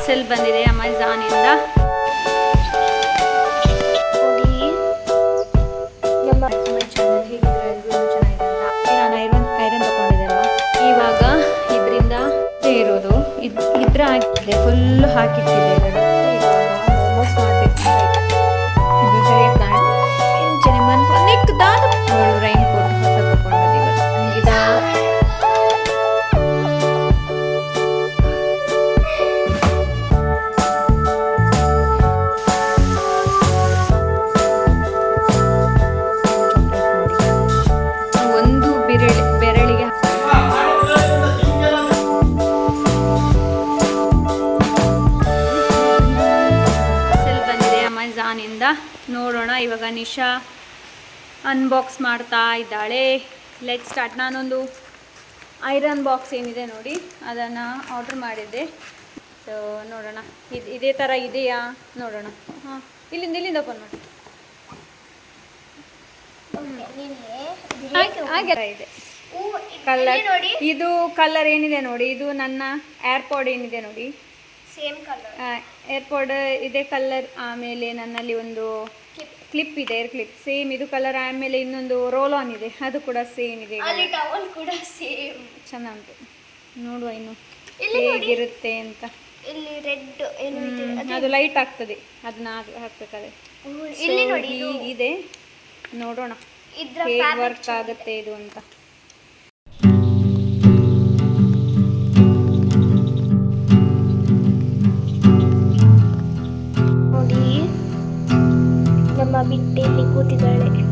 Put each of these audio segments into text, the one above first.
Parcel ಬಂದಿದೆ ಅಮೆಝಾನಿಂದ. ನಾನು iron ತಗೊಂಡಿದ್ದೆ ಅಲ್ವಾ, ಇವಾಗ ಇದರಿಂದ ಇರೋದು ಇದ್ರ ಹಾಕಿದ್ದೆ, ಫುಲ್ ಹಾಕಿಟ್ಟಿದ್ದೆ. ರೈನ್ ಕೋಟ್ ಹೊಸ ತಗೊಂಡದ್ದು ಇವತ್ತು. ಒಂದು ಬೆರಳಿಗೆ ಪಾರ್ಸೆಲ್ ಬಂದಿದೆ ಅಮೆಝಾನಿಂದ. ನೋಡೋಣ ಇವಾಗ. ನಿಶಾ ಅನ್ಬಾಕ್ಸ್ ಮಾಡ್ತಾ ಇದ್ದಾಳೆ. Let start. ನಾನೊಂದು ಐರನ್ ಬಾಕ್ಸ್ ಏನಿದೆ ನೋಡಿ, ಅದನ್ನು ಆರ್ಡ್ರ್ ಮಾಡಿದ್ದೆ. ಸೊ ನೋಡೋಣ ಇದೇ ಥರ ಇದೆಯಾ ನೋಡೋಣ. ಹಾಂ, ಇಲ್ಲಿಂದ ಓಪನ್ ಮಾಡಿ. ಹಾಗೆ ಇದೆ ಕಲರ್. ಇದು ಕಲರ್ ಏನಿದೆ ನೋಡಿ, ಇದು ನನ್ನ ಏರ್ಪಾಡ್ ಏನಿದೆ ನೋಡಿ, ಸೇಮ್ ಕಲರ್ ಏರ್ಪಾಡ್ ಇದೆ ಕಲರ್. ಆಮೇಲೆ ನನ್ನಲ್ಲಿ ಒಂದು ಕ್ಲಿಪ್ ಇದೆ, ಏರ್ ಕ್ಲಿಪ್ ಸೇಮ್ ಇದು ಕಲರ್. ಆಮೇಲೆ ಇನ್ನೊಂದು ರೋಲ್ ಆನ್ ಇದೆ, ಅದು ಕೂಡ ಸೇಮ್ ಇದೆ. ಟವಲ್ ಕೂಡ ಸೇಮ್. ಚೆನ್ನಾಗಿ ಉಂಟು, ನೋಡುವ ಇನ್ನು ಹೇಗಿರುತ್ತೆ ಅಂತ. ಇಲ್ಲಿ ರೆಡ್ ಏನು ಅದು ಲೈಟ್ ಆಗ್ತದೆ, ಅದನ್ನ ಹಾಕ್ಬೇಕಾದ್ರೆ. ಇಲ್ಲಿ ನೋಡಿ ಹೀಗಿದೆ, ನೋಡೋಣ ಹೇಗೆ ವರ್ಕ್ ಆಗುತ್ತೆ ಇದು ಅಂತ. ನಮ್ಮ ಬಿಟ್ಟೆಯಲ್ಲಿ ಕೂತಿದ್ದಾಳೆ,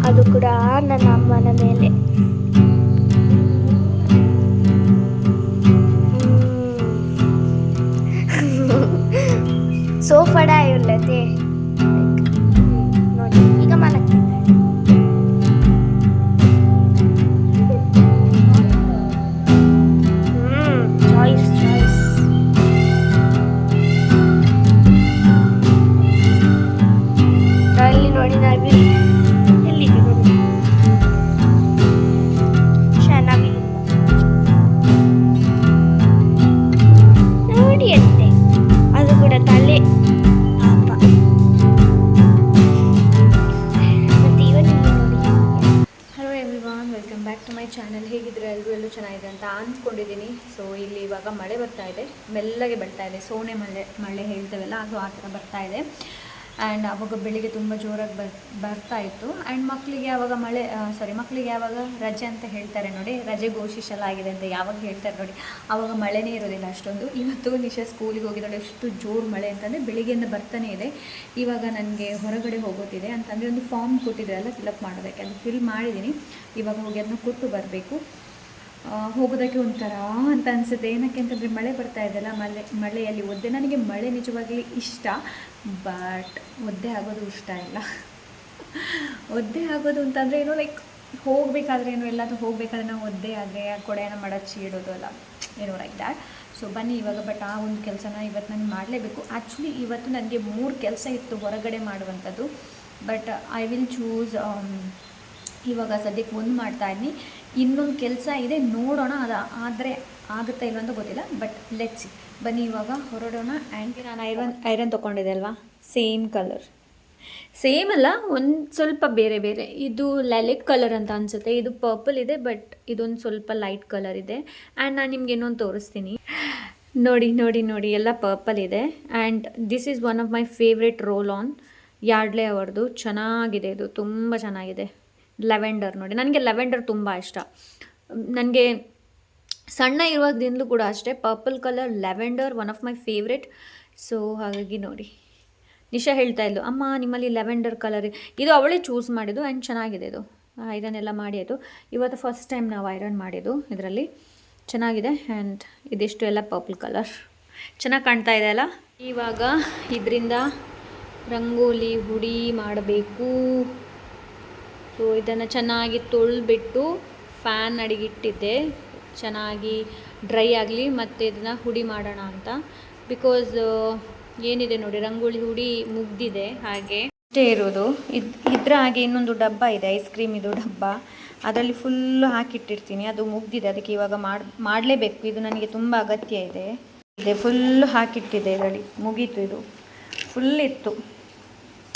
ಅದು ಕೂಡ ನನ್ನ ಅಮ್ಮನ ಮೇಲೆ. ಸೋಫಾಡ ಇಲ್ಲದೆ ನೋಡಿ, ಈಗ ಮಲಗ್ತಿದ್ದಾಳೆ. ಚಾಯ್ಸ್ ಅಲ್ಲಿ ನೋಡಿ, ನಾವು ಎಲ್ಲಿದೆ ನೋಡಿ, ಚೆನ್ನಾಗಿ ನೋಡಿ ಅಂತೆ, ಅದು ಕೂಡ ತಲೆ ಪಾಪ. ಮತ್ತೆ ಇವತ್ತು ನೋಡಿ. Hello everyone, welcome back to my channel. ಹೇಗಿದ್ರೆ ಎಲ್ಲರೂ ಚೆನ್ನಾಗಿದೆ ಅಂತ ಅಂದ್ಕೊಂಡಿದ್ದೀನಿ. ಸೊ ಇಲ್ಲಿ ಇವಾಗ ಮಳೆ ಬರ್ತಾ ಇದೆ, ಮೆಲ್ಲಗೆ ಬರ್ತಾ ಇದೆ. ಸೋನೆ ಮಳೆ ಹೇಳ್ತೇವಲ್ಲ, ಅದು ಆ ಥರ ಬರ್ತಾ ಇದೆ. ಆ್ಯಂಡ್ ಆವಾಗ ಬೆಳಿಗ್ಗೆ ತುಂಬ ಜೋರಾಗಿ ಬರ್ತಾ ಇತ್ತು. ಆ್ಯಂಡ್ ಮಕ್ಕಳಿಗೆ ಯಾವಾಗ ಮಕ್ಕಳಿಗೆ ಯಾವಾಗ ರಜೆ ಅಂತ ಹೇಳ್ತಾರೆ ನೋಡಿ, ರಜೆ ಘೋಷಿಸಲಾಗಿದೆ ಅಂತ ಯಾವಾಗ ಹೇಳ್ತಾರೆ ನೋಡಿ, ಆವಾಗ ಮಳೆನೇ ಇರೋದಿಲ್ಲ ಅಷ್ಟೊಂದು. ಇವತ್ತು ನಿಶಾ ಸ್ಕೂಲಿಗೆ ಹೋಗಿದ್ದಾಳೆ, ಎಷ್ಟು ಜೋರು ಮಳೆ ಅಂತಂದರೆ ಬೆಳಿಗ್ಗೆಯಿಂದ ಬರ್ತಾನೆ ಇದೆ. ಇವಾಗ ನನಗೆ ಹೊರಗಡೆ ಹೋಗೋತಿದೆ ಅಂತಂದರೆ ಒಂದು ಫಾರ್ಮ್ ಕೊಟ್ಟಿದ್ದಾರಲ್ಲ, ಫಿಲಪ್ ಮಾಡೋದಕ್ಕೆ, ಅದು ಫಿಲ್ ಮಾಡಿದ್ದೀನಿ. ಇವಾಗ ಹೋಗಿ ಅದನ್ನು ಕೊಟ್ಟು ಬರಬೇಕು. ಹೋಗೋದಕ್ಕೆ ಒಂಥರ ಅಂತ ಅನಿಸುತ್ತೆ. ಏನಕ್ಕೆ ಅಂತಂದರೆ ಮಳೆ ಬರ್ತಾ ಇದೆಯಲ್ಲ, ಮಳೆಯಲ್ಲಿ ಒದ್ದೆ. ನನಗೆ ಮಳೆ ನಿಜವಾಗ್ಲೂ ಇಷ್ಟ, ಬಟ್ ಒದ್ದೆ ಆಗೋದು ಇಷ್ಟ ಇಲ್ಲ. ಒದ್ದೆ ಆಗೋದು ಅಂತಂದರೆ ಏನೋ ಲೈಕ್ ಹೋಗಬೇಕಾದ್ರೆ ಏನೋ ಎಲ್ಲಾದರೂ ಹೋಗಬೇಕಾದ್ರೆ ನಾವು ಒದ್ದೆ ಆದರೆ ಕೊಡೆಯನ್ನು ಮಡಚಿ ಇಡೋದು ಅಲ್ಲ, ಏನೋ ಲೈಕ್ ದ್ಯಾಟ್. ಸೊ ಬನ್ನಿ ಇವಾಗ. ಬಟ್ ಆ ಒಂದು ಕೆಲಸನ ಇವತ್ತು ನಾನು ಮಾಡಲೇಬೇಕು. ಆ್ಯಕ್ಚುಲಿ ಇವತ್ತು ನನಗೆ 3 ಕೆಲಸ ಇತ್ತು ಹೊರಗಡೆ ಮಾಡುವಂಥದ್ದು, ಬಟ್ ಐ ವಿಲ್ ಚೂಸ್. ಇವಾಗ ಸದ್ಯಕ್ಕೆ ಒಂದು ಮಾಡ್ತಾಯಿದ್ದೀನಿ, ಇನ್ನೊಂದು ಕೆಲಸ ಇದೆ, ನೋಡೋಣ ಅದು ಆದರೆ ಆಗುತ್ತಾ ಇಲ್ಲ ಅಂತ ಗೊತ್ತಿಲ್ಲ. ಬಟ್ ಲೆಟ್ಸ್ ಬನ್ನಿ ಇವಾಗ ಹೊರಡೋಣ. ಆ್ಯಂಡ್ ನಾನು ಐರನ್ ತೊಗೊಂಡಿದ್ದೆ ಅಲ್ವಾ, ಸೇಮ್ ಕಲರ್, ಸೇಮ್ ಅಲ್ಲ, ಒಂದು ಸ್ವಲ್ಪ ಬೇರೆ ಬೇರೆ. ಇದು ಲ್ಯಾಲಿಕ್ ಕಲರ್ ಅಂತ ಅನಿಸುತ್ತೆ, ಇದು ಪರ್ಪಲ್ ಇದೆ, ಬಟ್ ಇದೊಂದು ಸ್ವಲ್ಪ ಲೈಟ್ ಕಲರ್ ಇದೆ. ಆ್ಯಂಡ್ ನಾನು ನಿಮ್ಗೆ ಇನ್ನೊಂದು ತೋರಿಸ್ತೀನಿ ನೋಡಿ. ನೋಡಿ ನೋಡಿ, ಎಲ್ಲ ಪರ್ಪಲ್ ಇದೆ. And this is one of my favourite roll on, Yardley ಅವರದು. ಚೆನ್ನಾಗಿದೆ, ಇದು ತುಂಬ ಚೆನ್ನಾಗಿದೆ. ಲ್ಯಾವೆಂಡರ್ ನೋಡಿ, ನನಗೆ ಲ್ಯಾವೆಂಡರ್ ತುಂಬ ಇಷ್ಟ. ನನಗೆ ಸಣ್ಣ ಇರುವಾಗದಿಂದಲೂ ಕೂಡ ಅಷ್ಟೇ purple colour lavender one of my favourite. So ಹಾಗಾಗಿ ನೋಡಿ, ನಿಶಾ ಹೇಳ್ತಾ ಇದ್ಲು, ಅಮ್ಮ ನಿಮ್ಮಲ್ಲಿ ಲ್ಯಾವೆಂಡರ್ ಕಲರ್, ಇದು ಅವಳೇ ಚೂಸ್ ಮಾಡಿದ್ದು. ಆ್ಯಂಡ್ ಚೆನ್ನಾಗಿದೆ ಇದು. ಐರನ್ ಎಲ್ಲ ಮಾಡಿ ಆಯಿತು. ಇವತ್ತು ಫಸ್ಟ್ ಟೈಮ್ ನಾವು ಐರನ್ ಮಾಡಿದ್ದು ಇದರಲ್ಲಿ. ಚೆನ್ನಾಗಿದೆ. ಆ್ಯಂಡ್ ಇದಿಷ್ಟು ಎಲ್ಲ ಪರ್ಪಲ್ ಕಲರ್ ಚೆನ್ನಾಗಿ ಕಾಣ್ತಾ ಇದೆ ಅಲ್ಲ. ಇವಾಗ ಇದರಿಂದ ರಂಗೋಲಿ ಹುಡಿ ಮಾಡಬೇಕು. ಸೊ ಇದನ್ನು ಚೆನ್ನಾಗಿ ತೊಳೆದ್ಬಿಟ್ಟು ಫ್ಯಾನ್ ಅಡಿಗಿಟ್ಟಿದ್ದೆ, ಚೆನ್ನಾಗಿ ಡ್ರೈ ಆಗಲಿ, ಮತ್ತು ಇದನ್ನು ಹುಡಿ ಮಾಡೋಣ ಅಂತ. ಬಿಕಾಸ್ ಏನಿದೆ ನೋಡಿ, ರಂಗೋಲಿ ಹುಡಿ ಮುಗ್ದಿದೆ, ಹಾಗೆ ಅಷ್ಟೇ ಇರೋದು. ಇದ್ರ ಹಾಗೆ ಇನ್ನೊಂದು ಡಬ್ಬ ಇದೆ, ಐಸ್ ಕ್ರೀಮ್ ಇದು ಡಬ್ಬ, ಅದರಲ್ಲಿ ಫುಲ್ಲು ಹಾಕಿಟ್ಟಿರ್ತೀನಿ. ಅದು ಮುಗ್ದಿದೆ, ಅದಕ್ಕೆ ಇವಾಗ ಮಾಡಲೇಬೇಕು. ಇದು ನನಗೆ ತುಂಬ ಅಗತ್ಯ ಇದೆ. ಇದೆ ಫುಲ್ ಹಾಕಿಟ್ಟಿದೆ ಇದರಲ್ಲಿ, ಮುಗೀತು. ಇದು ಫುಲ್ ಇತ್ತು,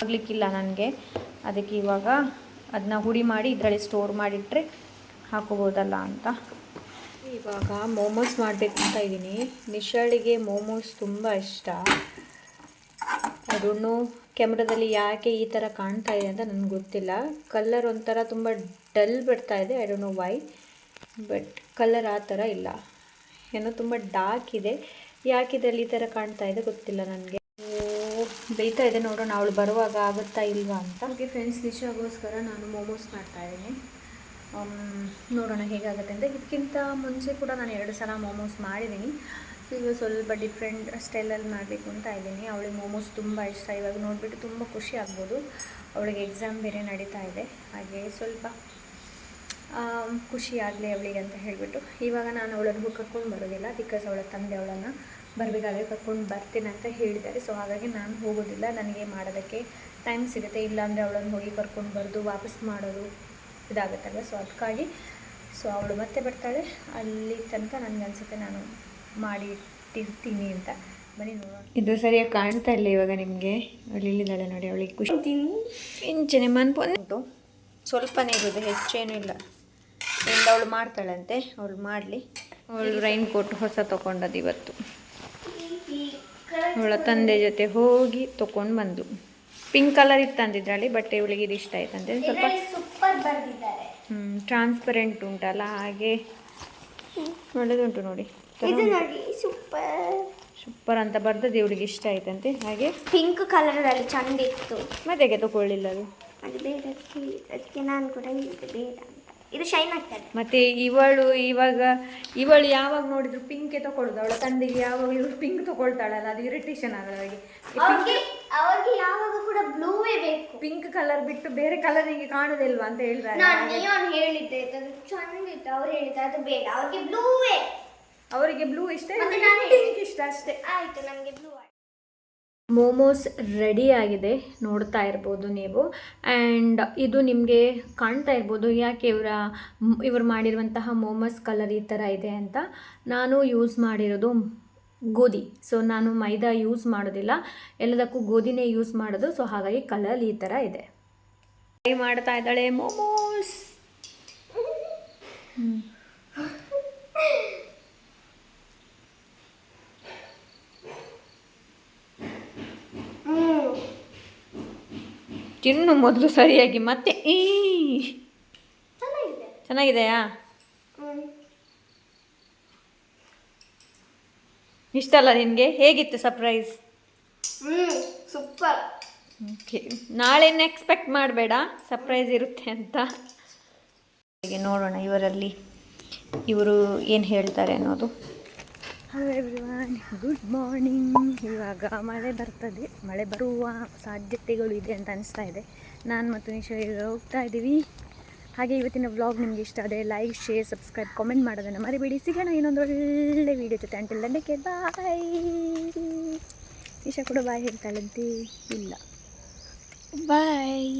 ಆಗಲಿಕ್ಕಿಲ್ಲ ನನಗೆ. ಅದಕ್ಕೆ ಇವಾಗ ಅದನ್ನ ಹುಡಿ ಮಾಡಿ ಇದರಲ್ಲಿ ಸ್ಟೋರ್ ಮಾಡಿಟ್ರೆ ಹಾಕೋಬೋದಲ್ಲ ಅಂತ. ಇವಾಗ ಮೋಮೋಸ್ ಮಾಡಬೇಕು ಅಂತ ಇದ್ದೀನಿ. ನಿಶಾಳಿಗೆ ಮೋಮೋಸ್ ತುಂಬ ಇಷ್ಟ. ಅದನ್ನು ಕ್ಯಾಮ್ರಾದಲ್ಲಿ ಯಾಕೆ ಈ ಥರ ಕಾಣ್ತಾ ಇದೆ ಅಂತ ನನಗೆ ಗೊತ್ತಿಲ್ಲ. ಕಲರ್ ಒಂಥರ ತುಂಬ ಡಲ್ ಬರ್ತಾ ಇದೆ, I don't know why, but colour ಆ ಥರ ಇಲ್ಲ, ಏನೋ ತುಂಬ ಡಾರ್ಕ್ ಇದೆ. ಯಾಕೆ ಇದರಲ್ಲಿ ಈ ಥರ ಕಾಣ್ತಾ ಇದೆ ಗೊತ್ತಿಲ್ಲ ನನಗೆ. ಬೇಯ್ತಾ ಇದೆ, ನೋಡೋಣ ಅವಳು ಬರುವಾಗ ಆಗುತ್ತಾ ಇಲ್ವಾ ಅಂತ. ಓಕೆ ಫ್ರೆಂಡ್ಸ್, ನಿಶಾಗೋಸ್ಕರ ನಾನು ಮೋಮೋಸ್ ಮಾಡ್ತಾಯಿದ್ದೀನಿ. ನೋಡೋಣ ಹೇಗಾಗುತ್ತೆ ಅಂತ. ಇದಕ್ಕಿಂತ ಮುಂಚೆ ಕೂಡ ನಾನು 2 ಸಲ ಮೋಮೋಸ್ ಮಾಡಿದ್ದೀನಿ. ಸೊ ಇವಾಗ ಸ್ವಲ್ಪ ಡಿಫ್ರೆಂಟ್ ಸ್ಟೈಲಲ್ಲಿ ಮಾಡಬೇಕು ಅಂತ ಇದ್ದೀನಿ. ಅವಳಿಗೆ ಮೋಮೋಸ್ ತುಂಬ ಇಷ್ಟ. ಇವಾಗ ನೋಡಿಬಿಟ್ಟು ತುಂಬ ಖುಷಿ ಆಗ್ಬೋದು. ಅವಳಿಗೆ ಎಕ್ಸಾಮ್ ಬೇರೆ ನಡೀತಾ ಇದೆ, ಹಾಗೆ ಸ್ವಲ್ಪ ಖುಷಿ ಆಗಲಿ ಅವಳಿಗೆ ಅಂತ ಹೇಳಿಬಿಟ್ಟು ಇವಾಗ ನಾನು ಅವಳನ್ನು ಕರ್ಕೊಂಡು ಬರೋದಿಲ್ಲ. ಬಿಕಾಸ್ ಅವಳ ತಂದೆ ಅವಳನ್ನು ಬರಬೇಕಾದ್ರೆ ಕರ್ಕೊಂಡು ಬರ್ತೀನಿ ಅಂತ ಹೇಳಿದ್ದಾರೆ. ಸೊ ಹಾಗಾಗಿ ನಾನು ಹೋಗೋದಿಲ್ಲ, ನನಗೆ ಮಾಡೋದಕ್ಕೆ ಟೈಮ್ ಸಿಗುತ್ತೆ. ಇಲ್ಲಾಂದರೆ ಅವಳನ್ನು ಹೋಗಿ ಕರ್ಕೊಂಡು ಬರೋದು ವಾಪಸ್ ಮಾಡೋದು ಇದಾಗುತ್ತಲ್ವ. ಸೊ ಅದಕ್ಕಾಗಿ ಅವಳು ಮತ್ತೆ ಬರ್ತಾಳೆ, ಅಲ್ಲಿ ತನಕ ನನಗನ್ಸುತ್ತೆ ನಾನು ಮಾಡಿಟ್ಟಿರ್ತೀನಿ ಅಂತ. ಬನ್ನಿ ನೋಡೋಣ. ಇದು ಸರಿಯಾಗಿ ಕಾಣ್ತಾ ಇಲ್ಲ ಇವಾಗ ನಿಮಗೆ. ಅವಳು ಇಲ್ಲಿದ್ದಾಳೆ ನೋಡಿ, ಅವಳಿಗೆ ಖುಷಿ ಇಂಚನೆ ಮನ್ಪೊಂದು ಸ್ವಲ್ಪನೇ ಇರೋದು, ಹೆಚ್ಚೇನೂ ಇಲ್ಲ. ಎಲ್ಲ ಅವಳು ಮಾಡ್ತಾಳಂತೆ, ಅವಳು ಮಾಡಲಿ. ಅವಳು ರೈನ್ ಕೋಟ್ ಹೊಸ ತೊಗೊಂಡದ್ದು ಇವತ್ತು. ಅವಳ ತಂದೆ ಜೊತೆ ಹೋಗಿ ತೊಗೊಂಡು ಬಂದು. ಪಿಂಕ್ ಕಲರ್ ಇತ್ತು ಅಂದಿದ್ರಲ್ಲಿ, ಬಟ್ ಇವಳಿಗೆ ಇದು ಇಷ್ಟ ಆಯ್ತಂತೆ. ಸ್ವಲ್ಪ ಟ್ರಾನ್ಸ್ಪರೆಂಟ್ ಉಂಟಲ್ಲ, ಹಾಗೆ ಒಳ್ಳೆದುಂಟು ನೋಡಿ. ಸೂಪರ್ ಅಂತ ಬರ್ದದ್ದು ಇವಳಿಗೆ ಇಷ್ಟ ಆಯ್ತಂತೆ. ಹಾಗೆ ಪಿಂಕ್ ಕಲರ್ ಅಲ್ಲಿ ಚಂದ ಇತ್ತು, ಮತ್ತೆಗೆ ತಗೊಳ್ಳಿಲ್ಲ ಅದು ಬೇಡ, ಅದಕ್ಕೆ ನಾನು ಕೂಡ ಬೇಡ ಅಂತ. ಇದು ಶೈನ್ ಆಗ್ತದೆ. ಮತ್ತೆ ಇವಳು ಯಾವಾಗ ನೋಡಿದ್ರು ಪಿಂಕೆ ತಗೊಳ್ಳೋದು. ಅವಳ ತಂದೆಗೆ ಯಾವಾಗ ಇವಳು ಪಿಂಕ್ ತಗೊಳ್ತಾಳಲ್ಲ, ಅದು ಇರಿಟೇಷನ್ ಆಗಲ್ಲ ಅವ್ರಿಗೆ ಯಾವಾಗ ಕೂಡ ಬ್ಲೂವೇ ಬೇಕು. ಪಿಂಕ್ ಕಲರ್ ಬಿಟ್ಟು ಬೇರೆ ಕಲರ್ ಹಿಂಗೆ ಕಾಣೋದಿಲ್ವಾ ಅಂತ ಹೇಳ್ತಾರೆ. ನಾನು ಹೇಳಿದ್ದೆ ಅದು ಚಂದ ಇತ್ತು, ಅವ್ರು ಹೇಳಿದ್ರು ಅದು ಬೇಡ, ಅವ್ರಿಗೆ ಬ್ಲೂವೇ. ಅವರಿಗೆ ಬ್ಲೂ ಇಷ್ಟ, ಪಿಂಕ್ ಇಷ್ಟ ಅಷ್ಟೇ. ಆಯ್ತು, ನಮಗೆ ಬ್ಲೂ. ಮೋಮೋಸ್ ರೆಡಿ ಆಗಿದೆ, ನೋಡ್ತಾ ಇರ್ಬೋದು ನೀವು. ಆ್ಯಂಡ್ ಇದು ನಿಮಗೆ ಕಾಣ್ತಾ ಇರ್ಬೋದು ಯಾಕೆ ಇವರು ಮಾಡಿರುವಂತಹ ಮೋಮೋಸ್ ಕಲರ್ ಈ ಥರ ಇದೆ ಅಂತ. ನಾನು ಯೂಸ್ ಮಾಡಿರೋದು ಗೋಧಿ. ಸೊ ನಾನು ಮೈದಾ ಯೂಸ್ ಮಾಡೋದಿಲ್ಲ, ಎಲ್ಲದಕ್ಕೂ ಗೋಧಿನೇ ಯೂಸ್ ಮಾಡೋದು. ಸೊ ಹಾಗಾಗಿ ಕಲರ್ ಈ ಥರ ಇದೆ. ಟ್ರೈ ಮಾಡ್ತಾ ಇದ್ದಾಳೆ ಮೋಮೋಸ್. ತಿನ್ನು ಮೊದಲು ಸರಿಯಾಗಿ, ಮತ್ತೆ ಚೆನ್ನಾಗಿದೆಯಾ? ಇಷ್ಟ ಅಲ್ಲ ನಿನಗೆ? ಹೇಗಿತ್ತು ಸರ್ಪ್ರೈಸ್? ಸೂಪರ್. ಓಕೆ, ನಾಳೆನ ಎಕ್ಸ್ಪೆಕ್ಟ್ ಮಾಡಬೇಡ ಸರ್ಪ್ರೈಸ್ ಇರುತ್ತೆ ಅಂತ. ಹಾಗೆ ನೋಡೋಣ ಇವರು ಏನು ಹೇಳ್ತಾರೆ ಅನ್ನೋದು. Hello everyone, good morning. ಇವಾಗ ಮಳೆ ಬರ್ತದೆ, ಮಳೆ ಬರುವ ಸಾಧ್ಯತೆಗಳು ಇದೆ ಅಂತ ಅನಿಸ್ತಾ ಇದೆ. ನಾನು ಮತ್ತು ನಿಶಾ ಈಗ ಹೋಗ್ತಾ ಇದ್ದೀವಿ. ಹಾಗೆ ಇವತ್ತಿನ ವ್ಲಾಗ್ ನಿಮಗೆ ಇಷ್ಟ ಆದರೆ ಲೈಕ್, ಶೇರ್, ಸಬ್ಸ್ಕ್ರೈಬ್, ಕಾಮೆಂಟ್ ಮಾಡೋದನ್ನು ಮರಿಬೇಡಿ. ಸಿಗೋಣ ಇನ್ನೊಂದು ಒಳ್ಳೆ ವೀಡಿಯೋ ಜೊತೆ. ಅಂಟಿಲ್ ದೆನ್ ಟೇಕ್ ಕೇರ್, ಬಾಯ್. ನಿಶಾ ಕೂಡ ಬಾಯ್ ಹೇಳ್ತಾಳಂತೆ. ಇಲ್ಲ, ಬಾಯ್.